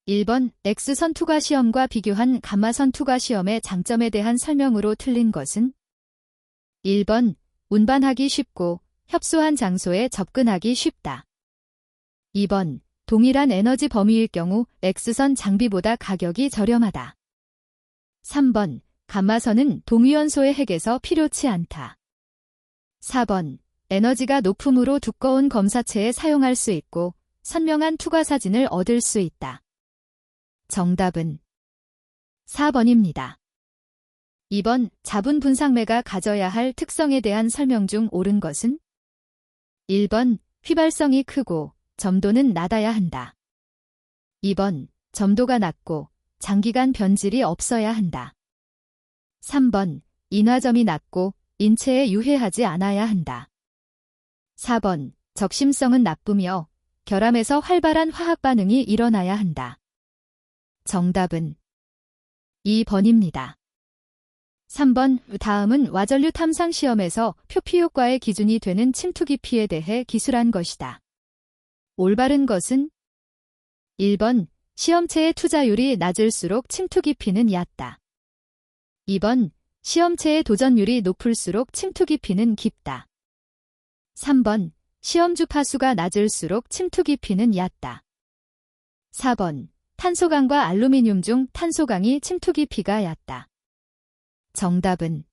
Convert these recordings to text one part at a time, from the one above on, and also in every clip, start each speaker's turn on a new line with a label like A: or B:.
A: 1번 X선 투과 시험과 비교한 감마선 투과 시험의 장점에 대한 설명으로 틀린 것은 1번 운반하기 쉽고 협소한 장소에 접근하기 쉽다. 2번 동일한 에너지 범위일 경우 X선 장비보다 가격이 저렴하다. 3번 감마선은 동위원소의 핵에서 필요치 않다. 4번 에너지가 높으므로 두꺼운 검사체에 사용할 수 있고 선명한 투과 사진을 얻을 수 있다. 정답은 4번입니다. 2번 자분 분상매가 가져야 할 특성에 대한 설명 중 옳은 것은 1번 휘발성이 크고 점도는 낮아야 한다. 2번 점도가 낮고 장기간 변질이 없어야 한다. 3번 인화점이 낮고 인체에 유해하지 않아야 한다. 4번 적심성은 나쁘며 결함에서 활발한 화학 반응이 일어나야 한다. 정답은 2번입니다. 3번 다음은 와전류 탐상 시험에서 표피 효과의 기준이 되는 침투 깊이에 대해 기술한 것이다. 올바른 것은 1번 시험체의 투자율이 낮을수록 침투 깊이는 얕다. 2번 시험체의 도전율이 높을수록 침투 깊이는 깊다. 3번 시험 주파수가 낮을수록 침투 깊이는 얕다. 4번 탄소강과 알루미늄 중 탄소강이 침투 깊이가 얕다. 정답은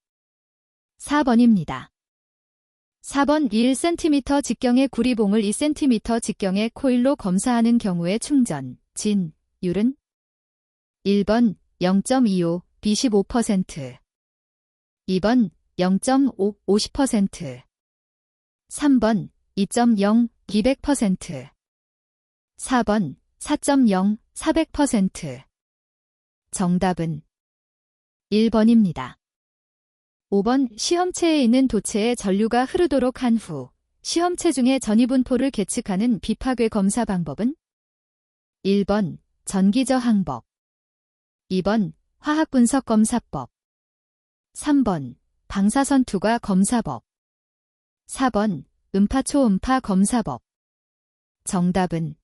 A: 4번입니다. 4번 1cm 직경의 구리봉을 2cm 직경의 코일로 검사하는 경우의 충전, 진율은 1번 0.25, B 15%, 2번 0.5, 50%, 3번 2.0, 200%, 4번 4.0, 400%. 정답은 1번입니다. 5번 시험체에 있는 도체에 전류가 흐르도록 한 후 시험체 중에 전이분포를 계측하는 비파괴 검사 방법은 1번 전기저항법, 2번 화학분석 검사법, 3번 방사선 투과 검사법, 4번 음파-초음파 검사법. 정답은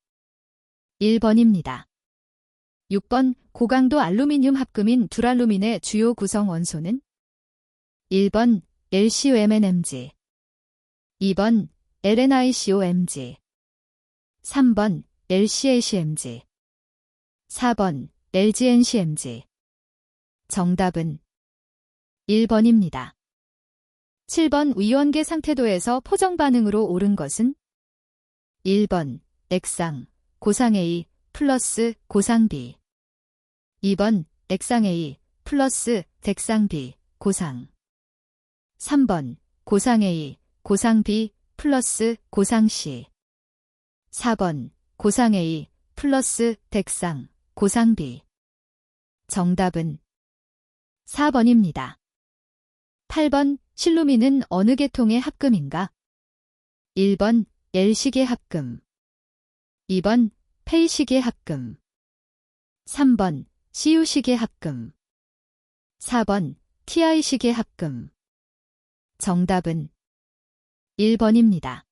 A: 1번입니다. 6번 고강도 알루미늄 합금인 두랄루민의 주요 구성 원소는 1번 LCOMnMg, 2번 LNiCOMg, 3번 LCACMg, 4번 LGNCMg. 정답은 1번입니다. 7번 위원계 상태도에서 포정 반응으로 옳은 것은 1번 액상, 고상 A 플러스 고상 B, 2번 액상 A 플러스 액상 B, 고상, 3번 고상 A, 고상 B 플러스 고상 C, 4번 고상 A 플러스 액상, 고상 B. 정답은 4번입니다. 8번 실루민은 어느 계통의 합금인가? 1번 L식의 합금, 2번 페이식의 합금, 3번 CU식의 합금, 4번 TI식의 합금. 정답은 1번입니다.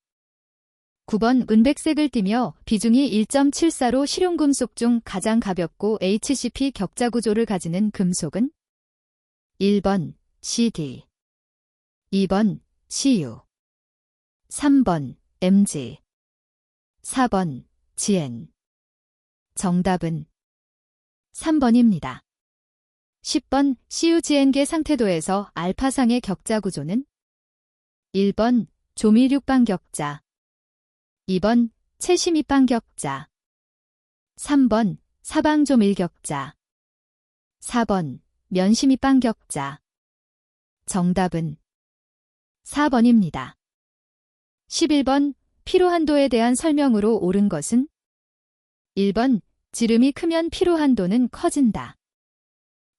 A: 9번 은백색을 띠며 비중이 1.74로 실용금속 중 가장 가볍고 HCP 격자 구조를 가지는 금속은 1번 CD, 2번 CU, 3번 MG, 4번 GN. 정답은 3번입니다. 10번 CUGN계 상태도에서 알파상의 격자 구조는 1번 조밀육방 격자, 2번 채심입방 격자, 3번 사방조밀 격자, 4번 면심입방 격자. 정답은 4번입니다. 11번 피로한도에 대한 설명으로 옳은 것은 1번 지름이 크면 피로한도는 커진다.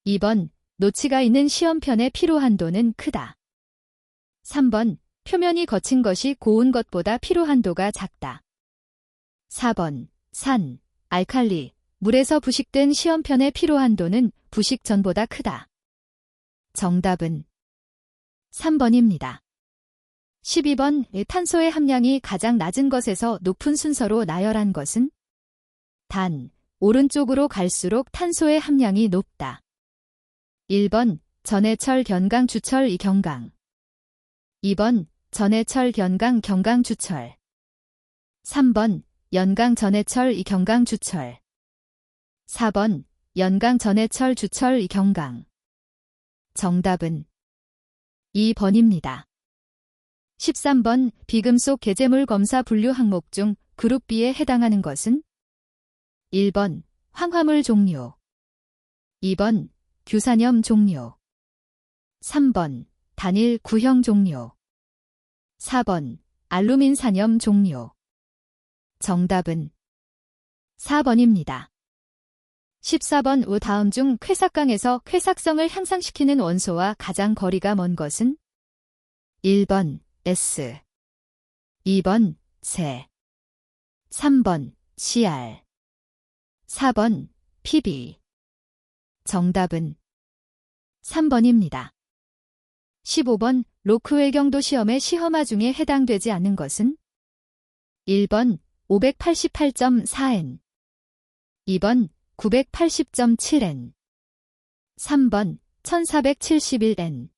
A: 2번 노치가 있는 시험편의 피로한도는 크다. 3번 표면이 거친 것이 고운 것보다 피로한도가 작다. 4번 산, 알칼리, 물에서 부식된 시험편의 피로한도는 부식 전보다 크다. 정답은 3번입니다. 12번 탄소의 함량이 가장 낮은 것에서 높은 순서로 나열한 것은 단, 오른쪽으로 갈수록 탄소의 함량이 높다. 1번 전해철 견강 주철 이경강 2번 전해철 견강 경강 주철 3번 연강 전해철 이경강 주철 4번 연강 전해철 주철 이경강 정답은 2번입니다. 13번 비금속 개제물 검사 분류 항목 중 그룹 B에 해당하는 것은 1번 황화물 종류 2번 규산염 종류 3번 단일 구형 종류 4번 알루민산염 종류 정답은 4번입니다. 14번 우 다음 중 쾌삭강에서 쾌삭성을 향상시키는 원소와 가장 거리가 먼 것은 1번 S 2번 세 3번 CR 4번 PB 정답은 3번입니다. 15번 로크웰 경도 시험의 시험화 중에 해당되지 않는 것은 1번 588.4N 2번 980.7N 3번 1471N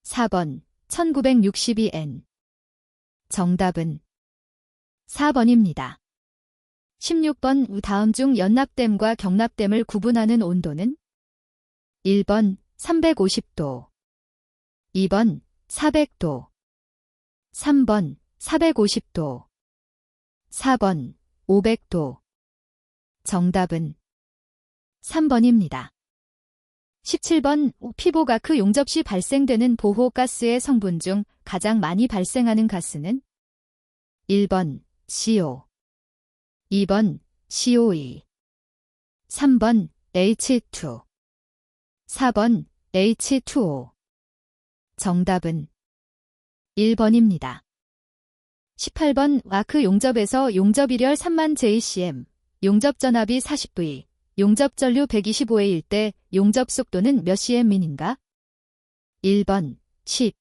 A: 4번 1962N 정답은 4번입니다. 16번 우 다음 중 연납댐과 경납댐을 구분하는 온도는 1번 350도 2번 400도 3번 450도 4번 500도 정답은 3번입니다. 17번 피보가크 용접 시 발생되는 보호가스의 성분 중 가장 많이 발생하는 가스는 1번 CO 2번 COE 3번 H2 4번 H2O 정답은 1번입니다. 18번 와크 용접에서 용접일열 3만 JCM, 용접전압이 40V, 용접전류 125A일 때 용접 속도는 몇 cm인가? 1번 10,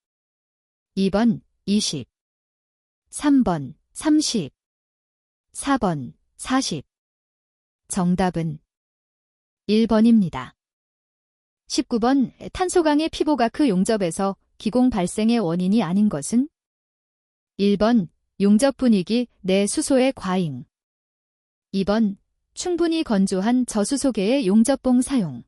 A: 2번 20, 3번 30, 4번 40. 정답은 1번입니다. 19번 탄소강의 피보가크 용접에서 기공 발생의 원인이 아닌 것은 1번 용접 분위기 내 수소의 과잉 2번 충분히 건조한 저수소계의 용접봉 사용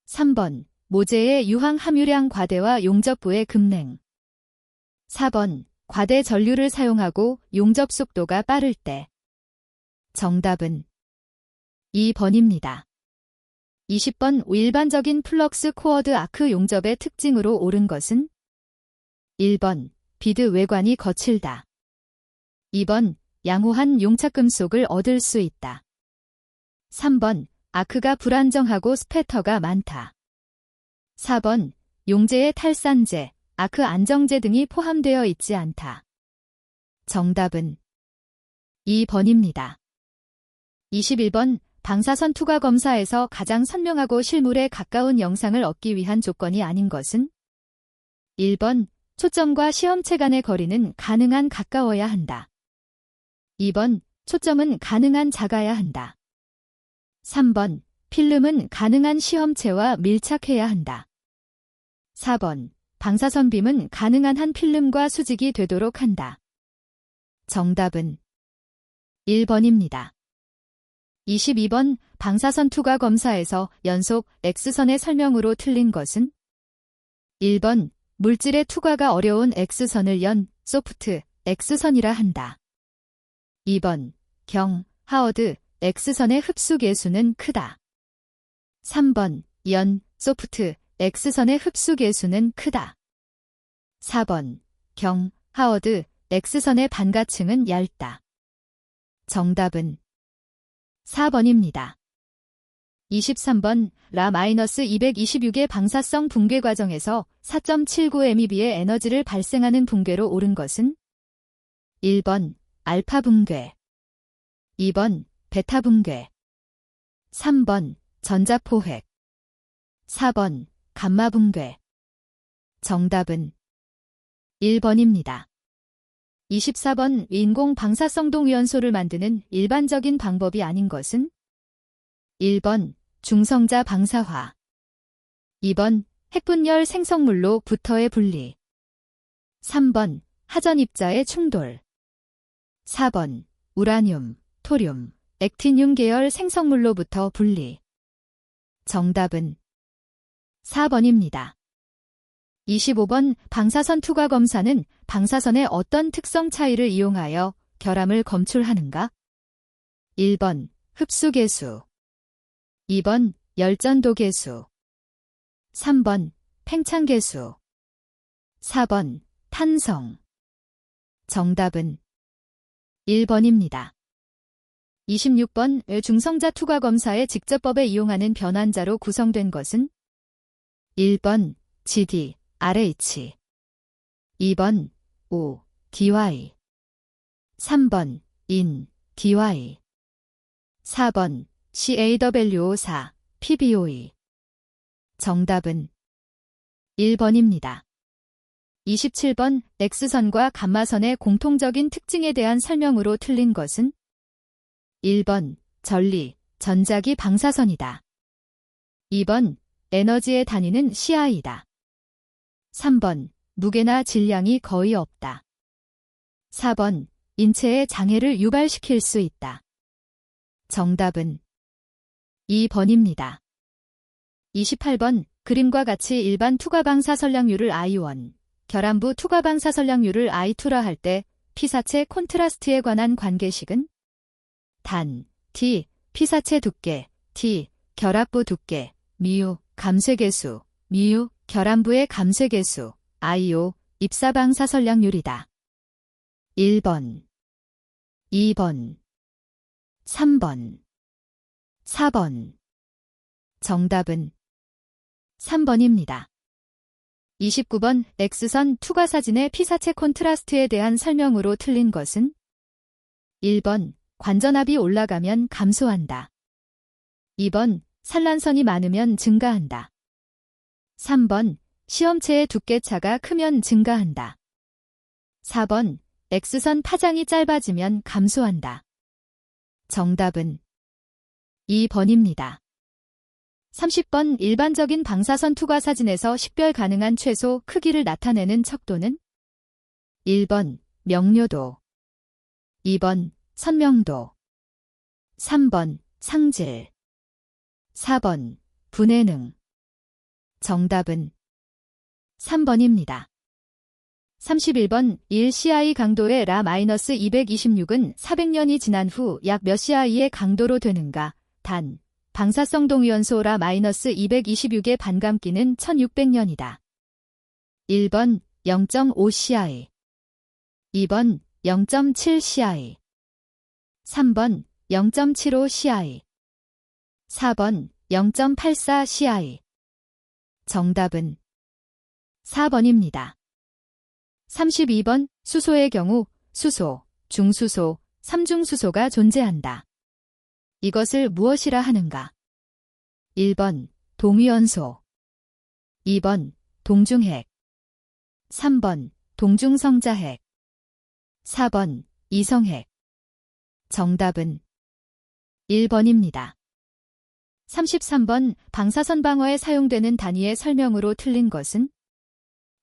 A: 3번 모재의 유황 함유량 과대와 용접부의 급냉 4번 과대 전류를 사용하고 용접 속도가 빠를 때 정답은 2번입니다. 20번 일반적인 플럭스 코어드 아크 용접의 특징으로 옳은 것은 1번 비드 외관이 거칠다 2번 양호한 용착금속을 얻을 수 있다 3번 아크가 불안정하고 스패터가 많다 4번 용재의 탈산재, 아크 안정제 등이 포함되어 있지 않다. 정답은 2번입니다. 21번 방사선 투과 검사에서 가장 선명하고 실물에 가까운 영상을 얻기 위한 조건이 아닌 것은 1번 초점과 시험체 간의 거리는 가능한 가까워야 한다. 2번 초점은 가능한 작아야 한다. 3번 필름은 가능한 시험체와 밀착해야 한다. 4번 방사선빔은 가능한 한 필름과 수직이 되도록 한다. 정답은 1번입니다. 22번 방사선 투과 검사에서 연속 X선의 설명으로 틀린 것은 1번 물질의 투과가 어려운 X선을 연 소프트 X선이라 한다. 2번 경 하워드 X선의 흡수 계수는 크다. 3번 연 소프트 X선의 흡수 계수는 크다. 4번 경 하워드 X선의 반가층은 얇다. 정답은 4번입니다. 23번 라-226의 방사성 붕괴 과정에서 4.79 MeV의 에너지를 발생하는 붕괴로 옳은 것은 1번 알파 붕괴 2번 베타 붕괴 3번 전자포획 4번 감마 붕괴 정답은 1번입니다. 24번 인공 방사성 동위원소를 만드는 일반적인 방법이 아닌 것은 1번 중성자 방사화. 2번 핵분열 생성물로 부터의 분리. 3번 하전입자의 충돌. 4번 우라늄, 토륨, 액티늄 계열 생성물로부터 분리. 정답은 4번입니다. 25번 방사선 투과 검사는 방사선의 어떤 특성 차이를 이용하여 결함을 검출하는가? 1번 흡수계수. 2번 열전도계수. 3번 팽창계수. 4번 탄성. 정답은 1번입니다. 26번 중성자 투과 검사의 직접법에 이용하는 변환자로 구성된 것은? 1번 GD, RH. 2번 O, DY. 3번 IN, DY. 4번 CAW54, PBOE. 정답은 1번입니다. 27번 X선과 감마선의 공통적인 특징에 대한 설명으로 틀린 것은? 1번 전리, 전자기 방사선이다. 2번 에너지의 단위는 CI다. 3번 무게나 질량이 거의 없다. 4번 인체에 장애를 유발시킬 수 있다. 정답은 2번입니다. 28번 그림과 같이 일반 투과방사선량률을 I1, 결함부 투과방사선량률을 I2라 할 때 피사체 콘트라스트에 관한 관계식은? 단, T, 피사체 두께, T, 결합부 두께, μ, 감쇄계수, μ, 결함부의 감쇄계수, I5, 입사방사선량률이다. 1번, 2번, 3번, 4번. 정답은 3번입니다. 29번 X선 투과사진의 피사체 콘트라스트에 대한 설명으로 틀린 것은? 1번 관전압이 올라가면 감소한다. 2번 산란선이 많으면 증가한다. 3번 시험체의 두께차가 크면 증가한다. 4번 X선 파장이 짧아지면 감소한다. 정답은 2번입니다. 30번 일반적인 방사선 투과 사진에서 식별 가능한 최소 크기를 나타내는 척도는? 1번 명료도. 2번 선명도. 3번 상질. 4번 분해능. 정답은 3번입니다. 31번 1CI 강도의 라-226은 400년이 지난 후 약 몇 CI의 강도로 되는가? 단, 방사성 동위원소 라-226의 반감기는 1600년이다. 1번 0.5CI. 2번 0.7CI. 3번 0.75CI. 4번 0.84CI. 정답은 4번입니다. 32번 수소의 경우 수소, 중수소, 삼중수소가 존재한다. 이것을 무엇이라 하는가? 1번 동위원소. 2번 동중핵. 3번 동중성자핵. 4번 이성핵. 정답은 1번입니다. 33번 방사선 방어에 사용되는 단위의 설명으로 틀린 것은?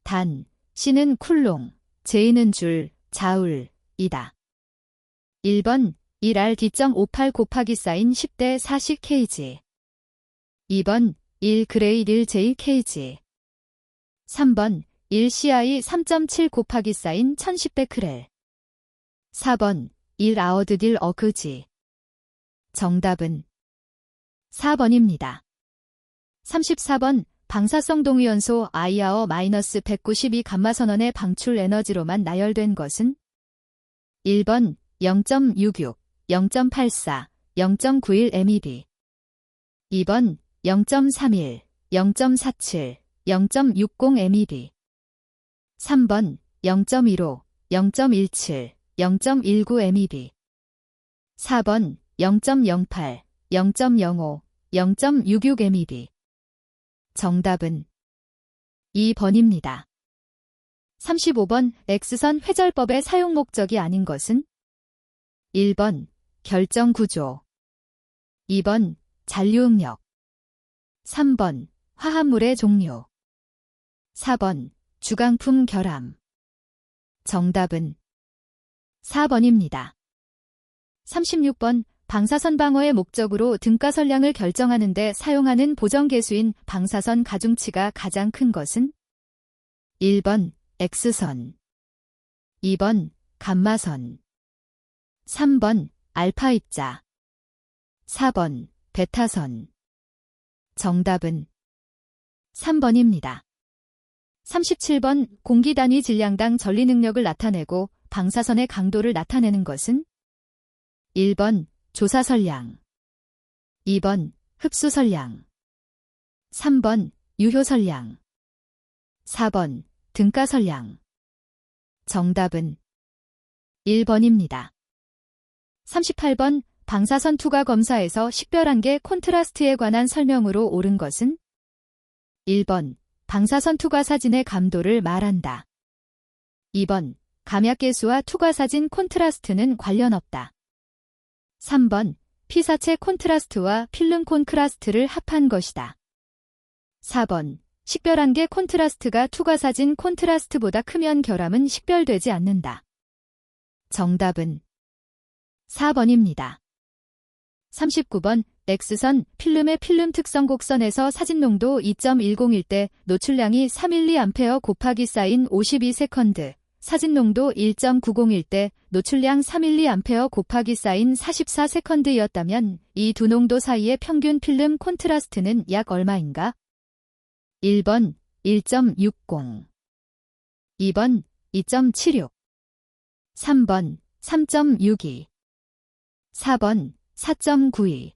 A: 단, C는 쿨롱, J는 줄, 자울이다. 1번 1R-D.58 곱하기 사인 10대 40 kg. 2번 1그레이 1J kg. 3번 1CI 3.7 곱하기 사인 1010 베크렐. 4번 1아워드 딜 어그지. 정답은 4번입니다. 34번 방사성 동위원소 IR-192 감마선언의 방출 에너지로만 나열된 것은? 1번 0.66, 0.84, 0.91 MeV. 2번 0.31, 0.47, 0.60 MeV. 3번 0.15, 0.17, 0.19 MeV. 4번 0.08, 0.05, 0.66 MeV. 정답은 2번입니다. 35번 X선 회절법의 사용 목적이 아닌 것은? 1번 결정구조. 2번 잔류응력. 3번 화합물의 종류. 4번 주강품 결함. 정답은 4번입니다. 36번 방사선 방어의 목적으로 등가 선량을 결정하는 데 사용하는 보정계수인 방사선 가중치가 가장 큰 것은? 1번 X선, 2번 감마선, 3번 알파 입자, 4번 베타선. 정답은 3번입니다. 37번 공기 단위 질량당 전리 능력을 나타내고 방사선의 강도를 나타내는 것은? 1번 조사선량, 2번 흡수선량, 3번 유효선량, 4번 등가선량. 정답은 1번입니다. 38번 방사선 투과 검사에서 식별한계 콘트라스트에 관한 설명으로 옳은 것은? 1번 방사선 투과 사진의 감도를 말한다. 2번 감약계수와 투과 사진 콘트라스트는 관련 없다. 3번 피사체 콘트라스트와 필름 콘트라스트를 합한 것이다. 4번 식별한계 콘트라스트가 투과 사진 콘트라스트보다 크면 결함은 식별되지 않는다. 정답은 4번입니다. 39번 X선 필름의 필름 특성 곡선에서 사진 농도 2.101 때 노출량이 3mA 곱하기 사인 52세컨드, 사진 농도 1.901 때 노출량 3mA 곱하기 사인 44세컨드였다면 이 두 농도 사이의 평균 필름 콘트라스트는 약 얼마인가? 1번 1.60, 2번 2.76, 3번 3.62, 4번 4.92.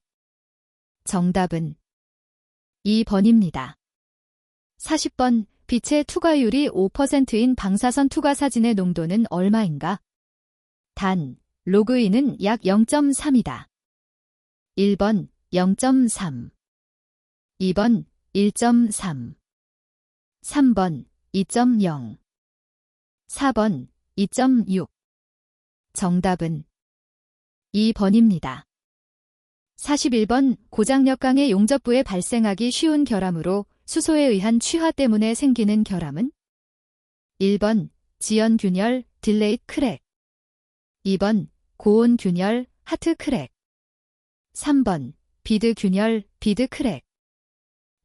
A: 정답은 2번입니다. 40번 빛의 투과율이 5%인 방사선 투과 사진의 농도는 얼마인가? 단, 로그인은 약 0.3이다. 1번 0.3, 2번 1.3, 3번 2.0, 4번 2.6. 정답은 2번입니다. 41번 고장력강의 용접부에 발생하기 쉬운 결함으로 수소에 의한 취화 때문에 생기는 결함은? 1번 지연균열 딜레이트 크랙, 2번 고온균열 하트 크랙, 3번 비드균열 비드 크랙,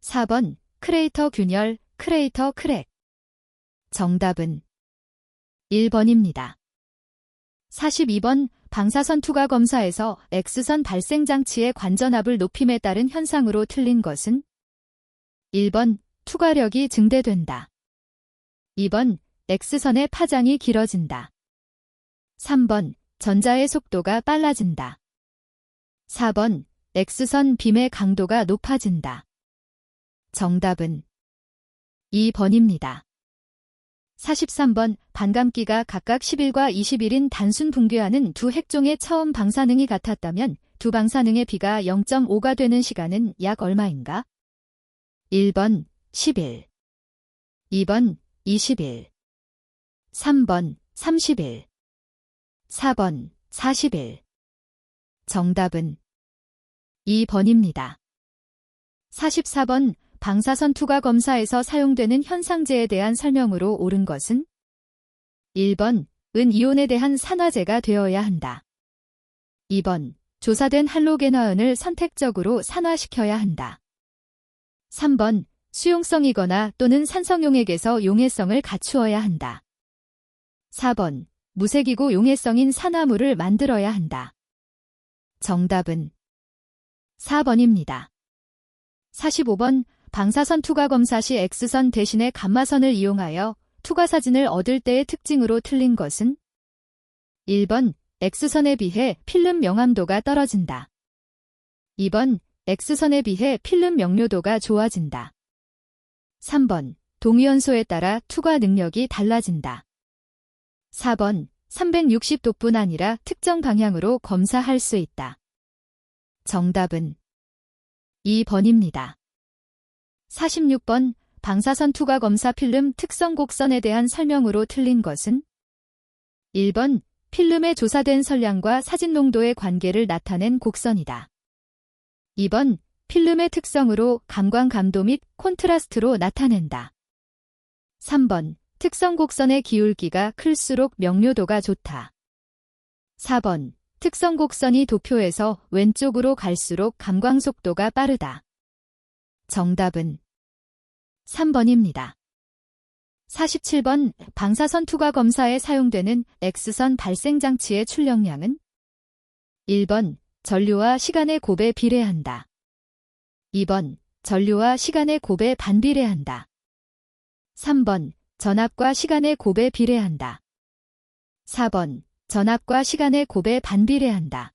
A: 4번 크레이터 균열 크레이터 크랙. 정답은 1번입니다. 42번 방사선 투과 검사에서 X선 발생 장치의 관전압을 높임에 따른 현상으로 틀린 것은? 1번 투과력이 증대된다. 2번 X선의 파장이 길어진다. 3번 전자의 속도가 빨라진다. 4번 X선 빔의 강도가 높아진다. 정답은 2번입니다. 43번 반감기가 각각 10일과 20일인 단순 붕괴하는 두 핵종의 처음 방사능이 같았다면 두 방사능의 비가 0.5가 되는 시간은 약 얼마인가? 1번 10일, 2번 20일, 3번 30일, 4번 40일. 정답은 2번입니다. 44번 방사선 투과 검사에서 사용되는 현상제에 대한 설명으로 옳은 것은? 1번 은이온에 대한 산화제가 되어야 한다. 2번 조사된 할로겐화은을 선택적으로 산화시켜야 한다. 3번 수용성이거나 또는 산성용액에서 용해성을 갖추어야 한다. 4번 무색이고 용해성인 산화물을 만들어야 한다. 정답은 4번입니다. 45번 방사선 투과 검사 시 X선 대신에 감마선을 이용하여 투과 사진을 얻을 때의 특징으로 틀린 것은? 1번 X선에 비해 필름 명암도가 떨어진다. 2번 X선에 비해 필름 명료도가 좋아진다. 3번 동위원소에 따라 투과 능력이 달라진다. 4번 360도뿐 아니라 특정 방향으로 검사할 수 있다. 정답은 2번입니다. 46번 방사선 투과 검사 필름 특성 곡선에 대한 설명으로 틀린 것은? 1번 필름에 조사된 선량과 사진 농도의 관계를 나타낸 곡선이다. 2번 필름의 특성으로 감광 감도 및 콘트라스트로 나타낸다. 3번, 특성 곡선의 기울기가 클수록 명료도가 좋다. 4번, 특성 곡선이 도표에서 왼쪽으로 갈수록 감광 속도가 빠르다. 정답은 3번입니다. 47번, 방사선 투과 검사에 사용되는 X선 발생 장치의 출력량은 1번, 전류와 시간의 곱에 비례한다. 2번, 전류와 시간의 곱에 반비례한다. 3번, 전압과 시간의 곱에 비례한다. 4번, 전압과 시간의 곱에 반비례한다.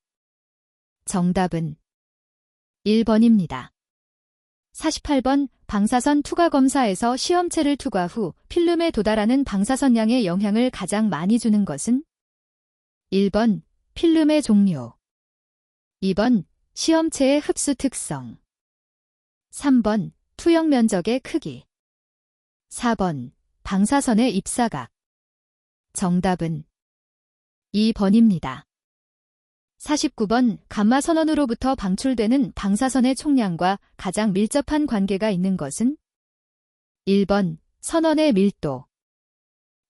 A: 정답은 1번입니다. 48번, 방사선 투과 검사에서 시험체를 투과 후 필름에 도달하는 방사선량의 영향을 가장 많이 주는 것은 1번, 필름의 종류. 2번, 시험체의 흡수 특성. 3번, 투영 면적의 크기. 4번, 방사선의 입사각. 정답은 2번입니다. 49번, 감마선원으로부터 방출되는 방사선의 총량과 가장 밀접한 관계가 있는 것은 1번, 선원의 밀도.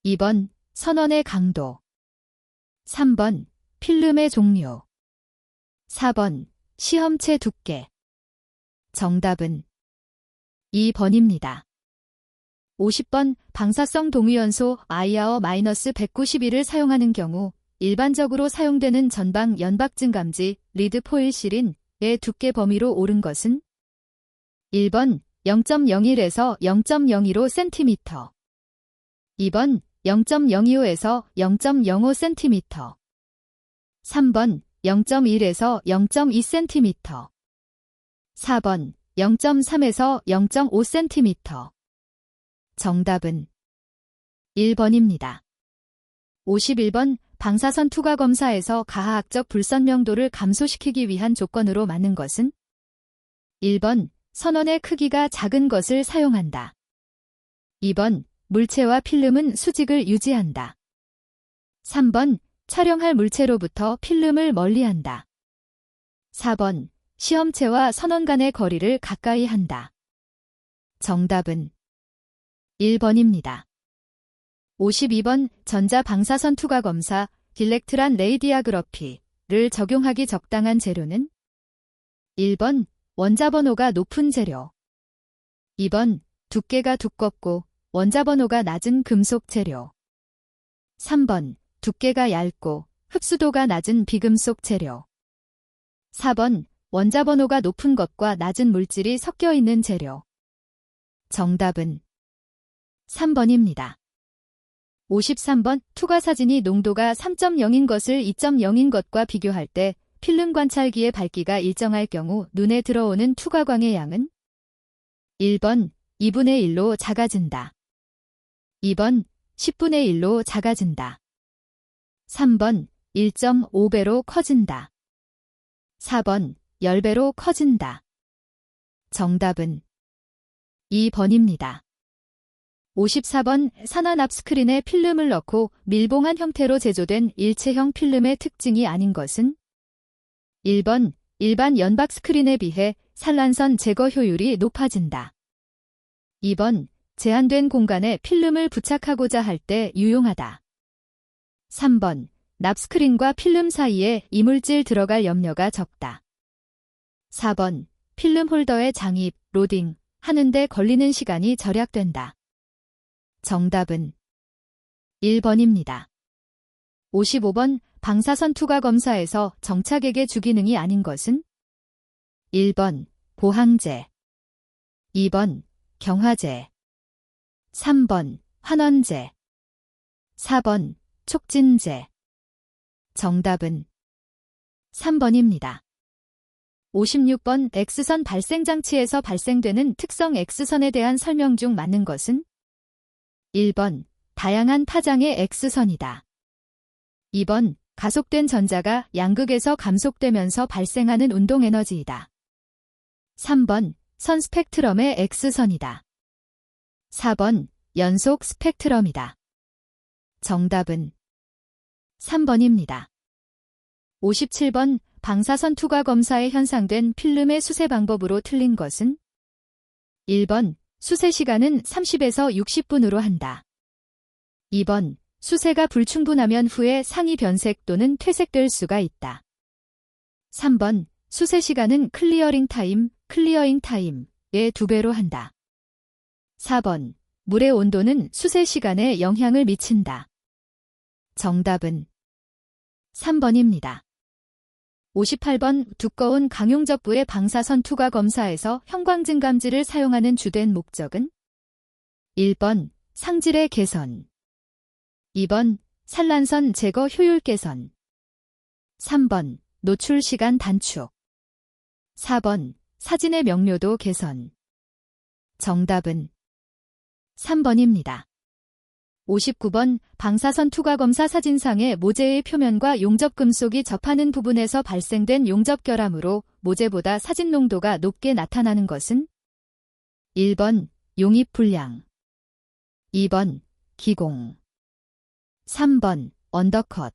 A: 2번, 선원의 강도. 3번, 필름의 종류. 4번, 시험체 두께. 정답은 2번입니다. 50번, 방사성 동위원소 IR-191을 사용하는 경우 일반적으로 사용되는 전방 연박증 감지 리드 포일 실린의 두께 범위로 옳은 것은 1번 0.01에서 0.015cm, 2번 0.025에서 0.05cm, 3번 0.1에서 0.2cm, 4번 0.3에서 0.5cm. 정답은 1번입니다. 51번, 방사선 투과 검사에서 가하학적 불선명도를 감소시키기 위한 조건으로 많은 것은 1번, 선원의 크기가 작은 것을 사용한다. 2번, 물체와 필름은 수직을 유지한다. 3번, 촬영할 물체로부터 필름을 멀리한다. 4번, 시험체와 선원 간의 거리를 가까이 한다. 정답은 1번입니다. 52번, 전자방사선 투과 검사 딜렉트란 레이디아그러피를 적용하기 적당한 재료는 1번, 원자번호가 높은 재료. 2번, 두께가 두껍고 원자번호가 낮은 금속 재료. 3번, 두께가 얇고 흡수도가 낮은 비금속 재료. 4번, 원자번호가 높은 것과 낮은 물질이 섞여 있는 재료. 정답은 3번입니다. 53번, 투과사진이 농도가 3.0인 것을 2.0인 것과 비교할 때 필름 관찰기의 밝기가 일정할 경우 눈에 들어오는 투과광의 양은 1번 2분의 1로 작아진다. 2번 10분의 1로 작아진다. 3번 1.5배로 커진다. 4번 10배로 커진다. 정답은 2번입니다. 54번, 산화 납스크린에 필름을 넣고 밀봉한 형태로 제조된 일체형 필름의 특징이 아닌 것은 1번, 일반 연박 스크린에 비해 산란선 제거 효율이 높아진다. 2번, 제한된 공간에 필름을 부착하고자 할 때 유용하다. 3번, 납스크린과 필름 사이에 이물질 들어갈 염려가 적다. 4번, 필름 홀더의 장입, 로딩 하는데 걸리는 시간이 절약된다. 정답은 1번입니다. 55번, 방사선 투과 검사에서 정착액의 주기능이 아닌 것은 1번, 보항제. 2번, 경화제. 3번, 환원제. 4번, 촉진제. 정답은 3번입니다. 56번, X선 발생장치에서 발생되는 특성 X선에 대한 설명 중 맞는 것은 1번, 다양한 파장의 X선이다. 2번, 가속된 전자가 양극에서 감속되면서 발생하는 운동에너지이다. 3번, 선 스펙트럼의 X선이다. 4번, 연속 스펙트럼이다. 정답은 3번입니다. 57번, 방사선 투과 검사에 현상된 필름의 수세 방법으로 틀린 것은? 1번, 수세 시간은 30에서 60분으로 한다. 2번, 수세가 불충분하면 후에 상이 변색 또는 퇴색될 수가 있다. 3번, 수세 시간은 클리어잉 타임의 2배로 한다. 4번, 물의 온도는 수세 시간에 영향을 미친다. 정답은 3번입니다. 58번, 두꺼운 강용접부의 방사선 투과 검사에서 형광등 감지를 사용하는 주된 목적은? 1번, 상질의 개선. 2번, 산란선 제거 효율 개선. 3번, 노출 시간 단축. 4번, 사진의 명료도 개선. 정답은 3번입니다. 59번, 방사선 투과 검사 사진상의 모재의 표면과 용접 금속이 접하는 부분에서 발생된 용접 결함으로 모재보다 사진 농도가 높게 나타나는 것은? 1번, 용입 불량. 2번, 기공. 3번, 언더컷.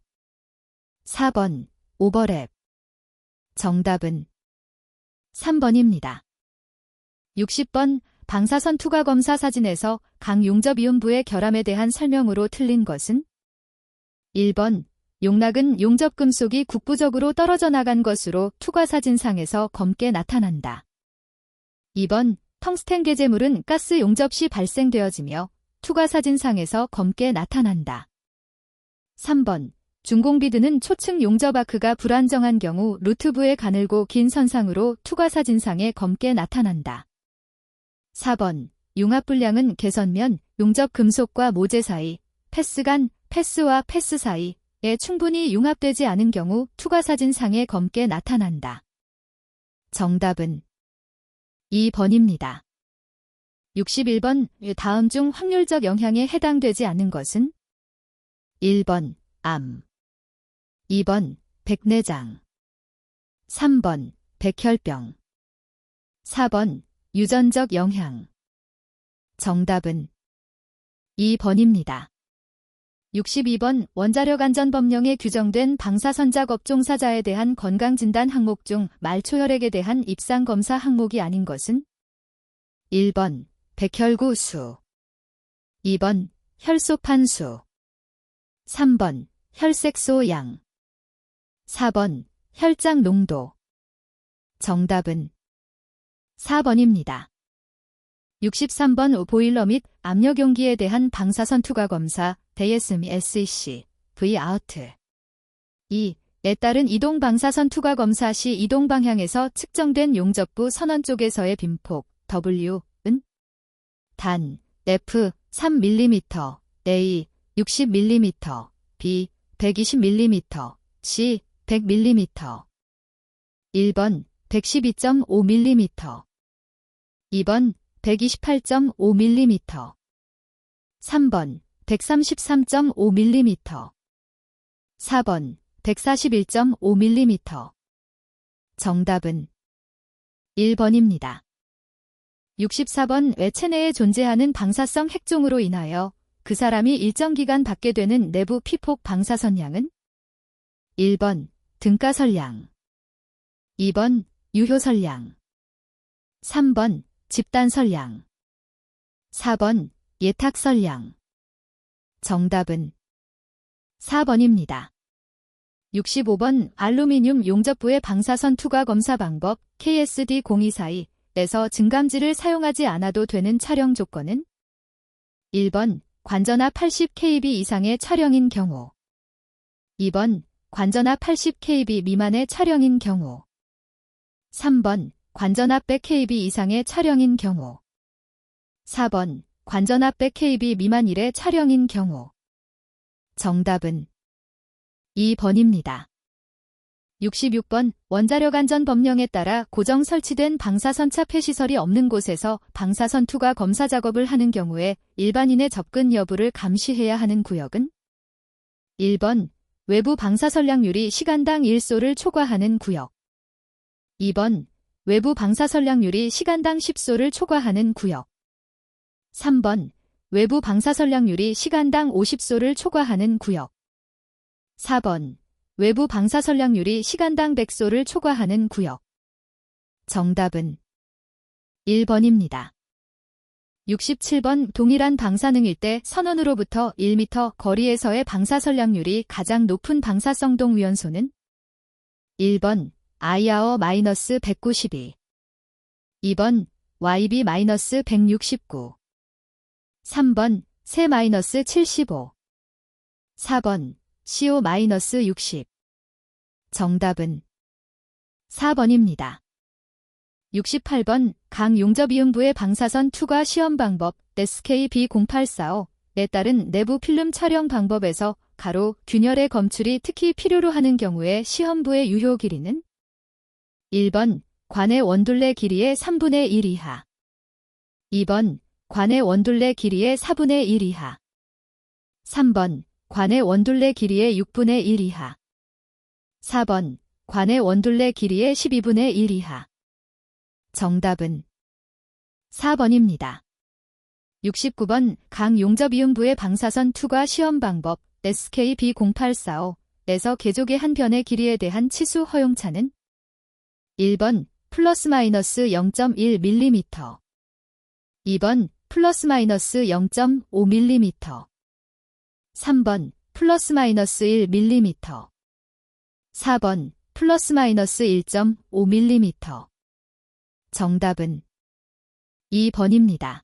A: 4번, 오버랩. 정답은 3번입니다. 60번, 방사선 투과 검사 사진에서 강용접 이음부의 결함에 대한 설명으로 틀린 것은? 1번, 용락은 용접 금속이 국부적으로 떨어져 나간 것으로 투과 사진상에서 검게 나타난다. 2번, 텅스텐 게재물은 가스 용접 시 발생되어지며 투과 사진상에서 검게 나타난다. 3번, 중공비드는 초층 용접 아크가 불안정한 경우 루트부의 가늘고 긴 선상으로 투과 사진상에 검게 나타난다. 4번, 융합 불량은 개선면 용접 금속과 모재 사이, 패스와 패스 사이에 충분히 융합되지 않은 경우 투과 사진상에 검게 나타난다. 정답은 2번입니다. 61번, 다음 중 확률적 영향에 해당되지 않는 것은? 1번, 암. 2번, 백내장. 3번, 백혈병. 4번, 유전적 영향. 정답은 2번입니다. 62번, 원자력 안전법령에 규정된 방사선작 업종사자에 대한 건강진단 항목 중 말초혈액에 대한 입상검사 항목이 아닌 것은? 1번, 백혈구 수. 2번, 혈소판 수. 3번, 혈색소 양. 4번, 혈장 농도. 정답은 4번입니다. 63번, 보일러 및 압력 용기에 대한 방사선 투과 검사 DSM-SEC V-out. 2에 따른 이동 방사선 투과 검사 시 이동 방향에서 측정된 용접부 선원 쪽에서의 빈폭 W은 단 F 3mm, A 60mm, B 120mm, C 100mm. 1번 112.5mm. 2번 128.5mm. 3번 133.5mm. 4번 141.5mm. 정답은 1번입니다. 64번, 체내에 존재하는 방사성 핵종으로 인하여 그 사람이 일정 기간 받게 되는 내부 피폭 방사선량은? 1번 등가설량. 2번 유효설량. 3번 집단설량. 4번 예탁설량. 정답은 4번입니다. 65번, 알루미늄 용접부의 방사선 투과 검사 방법 KSD-024에서 증감지를 사용하지 않아도 되는 촬영 조건은? 1번 관전압 80kb 이상의 촬영인 경우. 2번 관전압 80kb 미만의 촬영인 경우. 3번 관전압 100kb 이상의 촬영인 경우. 4번 관전압 100kb 미만일의 촬영인 경우. 정답은 2번입니다. 66번, 원자력 안전 법령에 따라 고정 설치된 방사선차 폐시설이 없는 곳에서 방사선 투과 검사 작업을 하는 경우에 일반인의 접근 여부를 감시해야 하는 구역은? 1번, 외부 방사선량률이 시간당 1소를 초과하는 구역. 2번, 외부 방사선량률이 시간당 10소를 초과하는 구역. 3번, 외부 방사선량률이 시간당 50소를 초과하는 구역. 4번, 외부 방사 선량률이 시간당 100소를 초과하는 구역. 정답은 1번입니다. 67번 동일한 방사능일 때 선원으로부터 1m 거리에서의 방사 선량률이 가장 높은 방사성 동위원소는 1번 IR-192, 2번 YB-169, 3번 Se-75, 4번 CO-60. 정답은 4번입니다. 68번 강용접이음부의 방사선 투과 시험 방법 SKB0845에 따른 내부 필름 촬영 방법에서 가로 균열의 검출이 특히 필요로 하는 경우에 시험부의 유효 길이는 1번 관의 원둘레 길이의 3분의 1 이하, 2번 관의 원둘레 길이의 4분의 1 이하, 3번 관의 원둘레 길이의 6분의 1 이하, 4번 관의 원둘레 길이의 12분의 1 이하. 정답은 4번입니다. 69번 강용접이음부의 방사선 투과 시험 방법 SKB0845에서 개족의 한 변의 길이에 대한 치수 허용차는 1번 플러스 마이너스 0.1mm, 2번 플러스 마이너스 0.5mm, 3번 플러스 마이너스 1mm, 4번 플러스 마이너스 1.5mm. 정답은 2번입니다.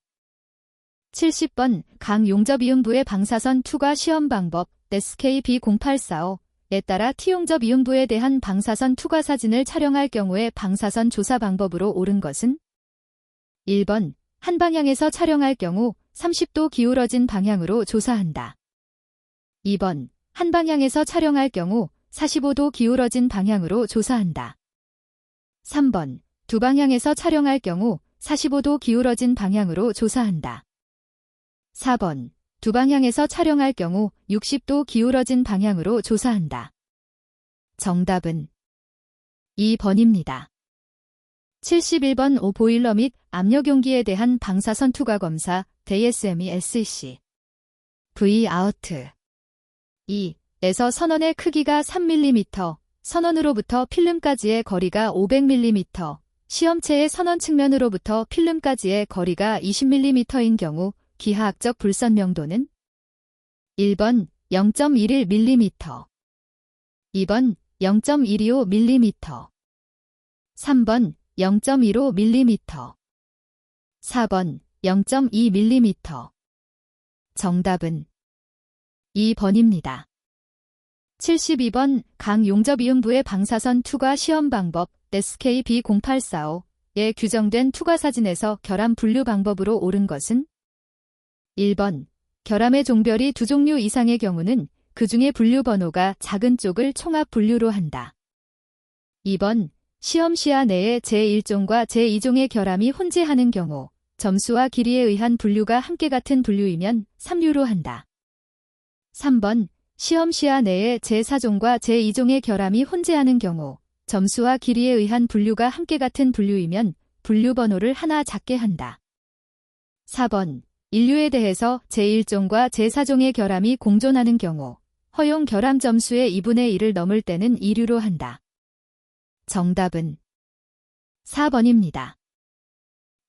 A: 70번 강용접이음부의 방사선 투과 시험 방법 SKB0845에 따라 T용접이음부에 대한 방사선 투과 사진을 촬영할 경우에 방사선 조사 방법으로 옳은 것은 1번 한 방향에서 촬영할 경우 30도 기울어진 방향으로 조사한다. 2번 한 방향에서 촬영할 경우 45도 기울어진 방향으로 조사한다. 3번 두 방향에서 촬영할 경우 45도 기울어진 방향으로 조사한다. 4번 두 방향에서 촬영할 경우 60도 기울어진 방향으로 조사한다. 정답은 2번입니다. 71번 오보일러 및 압력용기에 대한 방사선 투과 검사 DSME SEC V-아우트 2에서 선원의 크기가 3mm, 선원으로부터 필름까지의 거리가 500mm, 시험체의 선원 측면으로부터 필름까지의 거리가 20mm인 경우 기하학적 불선 명도는 1번 0.11mm, 2번 0.125mm, 3번 0.15mm, 4번 0.2mm. 정답은 2번입니다. 72번 강용접이음부의 방사선 투과 시험 방법 SKB0845에 규정된 투과 사진에서 결함 분류 방법으로 옳은 것은 1번 결함의 종별이 두 종류 이상의 경우는 그 중에 분류 번호가 작은 쪽을 총합 분류로 한다. 2번 시험 시야 내에 제1종과 제2종의 결함이 혼재하는 경우 점수와 길이에 의한 분류가 함께 같은 분류이면 3류로 한다. 3번 시험 시야 내에 제4종과 제2종의 결함이 혼재하는 경우 점수와 길이에 의한 분류가 함께 같은 분류이면 분류 번호를 하나 작게 한다. 4번 인류에 대해서 제1종과 제4종의 결함이 공존하는 경우 허용 결함 점수의 2분의 1을 넘을 때는 2류로 한다. 정답은 4번입니다.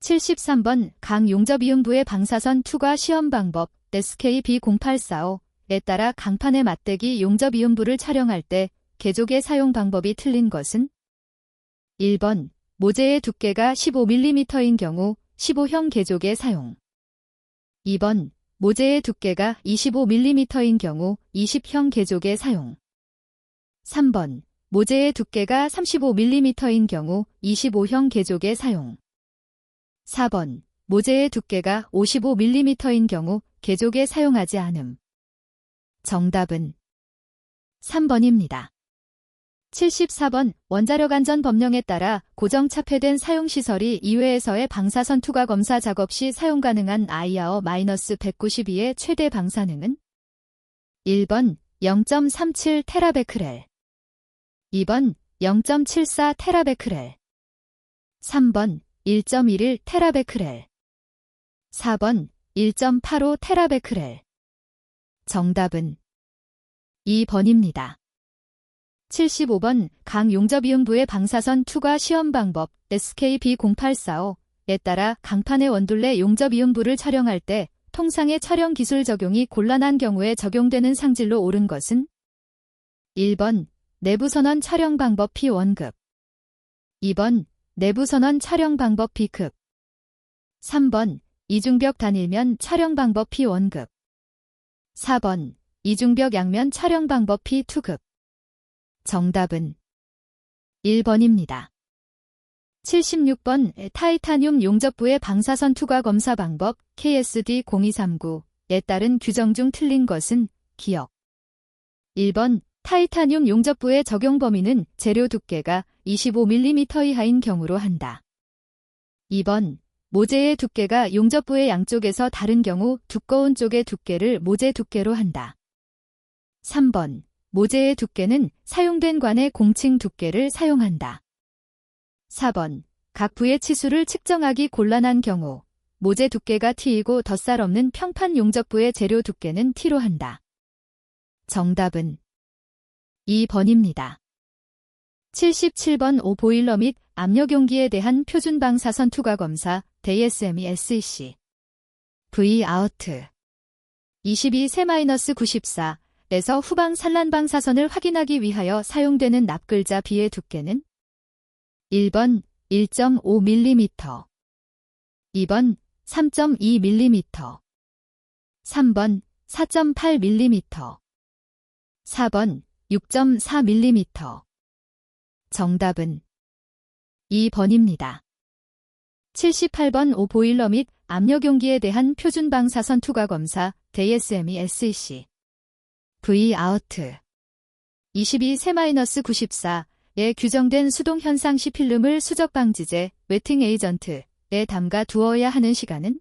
A: 73번 강용접이음부의 방사선 투과 시험 방법 SKB0845에 따라 강판의 맞대기 용접이음부를 촬영할 때 개족의 사용 방법이 틀린 것은 1번 모재의 두께가 15mm인 경우 15형 개족의 사용, 2번 모재의 두께가 25mm인 경우 20형 개족의 사용, 3번 모재의 두께가 35mm인 경우 25형 개족의 사용, 4번 모재의 두께가 55mm인 경우 개족에 사용하지 않음. 정답은 3번입니다. 74번 원자력 안전 법령에 따라 고정 차폐된 사용시설이 이외에서의 방사선 투과 검사 작업 시 사용 가능한 IR-192의 최대 방사능은 1번 0.37 테라베크렐, 2번 0.74 테라베크렐, 3번 1.11 테라베크렐, 4번 1.85 테라베크렐. 정답은 2번입니다. 75번 강용접이음부의 방사선 투과 시험 방법 SKB0845에 따라 강판의 원둘레 용접이음부를 촬영할 때 통상의 촬영 기술 적용이 곤란한 경우에 적용되는 상질로 옳은 것은 1번 내부선원 촬영 방법 P1급 2번 내부선원 촬영 방법 B급 3번 이중벽 단일면 촬영 방법 P1급 4번 이중벽 양면 촬영 방법 P2급 정답은 1번입니다. 76번 타이타늄 용접부의 방사선 투과 검사 방법 KSD0239에 따른 규정 중 틀린 것은 기억 1번 타이타늄 용접부의 적용 범위는 재료 두께가 25mm 이하인 경우로 한다. 2번 모재의 두께가 용접부의 양쪽에서 다른 경우 두꺼운 쪽의 두께를 모재 두께로 한다. 3번 모재의 두께는 사용된 관의 공칭 두께를 사용한다. 4번 각 부의 치수를 측정하기 곤란한 경우 모재 두께가 T이고 덧살 없는 평판 용접부의 재료 두께는 T로 한다. 정답은 2번입니다. 77번 보일러 및 압력용기에 대한 표준 방사선 투과 검사 DSME SEC V-OUT 22-94 에서 후방 산란 방사선을 확인하기 위하여 사용되는 납글자 B의 두께는 1번 1.5mm 2번 3.2mm 3번 4.8mm 4번 6.4mm 정답은 2번입니다. 78번 보일러 및 압력용기에 대한 표준 방사선 투과 검사 DSME SEC V-OUT 22-94에 규정된 수동 현상 시 필름을 수적 방지제 웨팅 에이전트에 담가 두어야 하는 시간은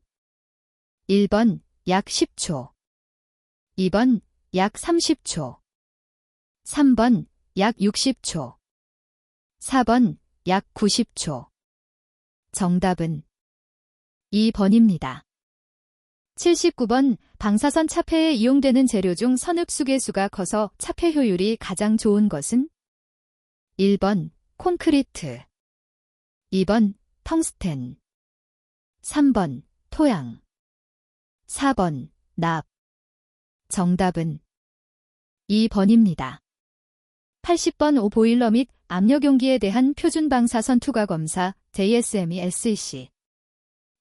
A: 1번 약 10초 2번 약 30초 3번 약 60초 4번 약 90초 정답은 2번입니다. 79번 방사선 차폐에 이용되는 재료 중 선읍수계수가 커서 차폐 효율이 가장 좋은 것은 1번 콘크리트 2번 텅스텐 3번 토양 4번 납 정답은 2번입니다. 80번 보일러 및 압력용기에 대한 표준 방사선 투과 검사 DSME SEC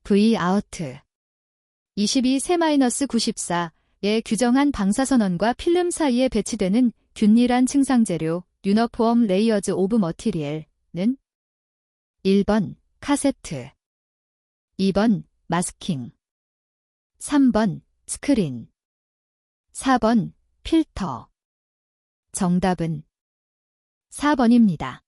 A: V-OUT 22-94에 규정한 방사선원과 필름 사이에 배치되는 균일한 층상재료 유너폼 레이어즈 오브 머티리얼은 1번 카세트 2번 마스킹 3번 스크린 4번 필터 정답은 4번입니다.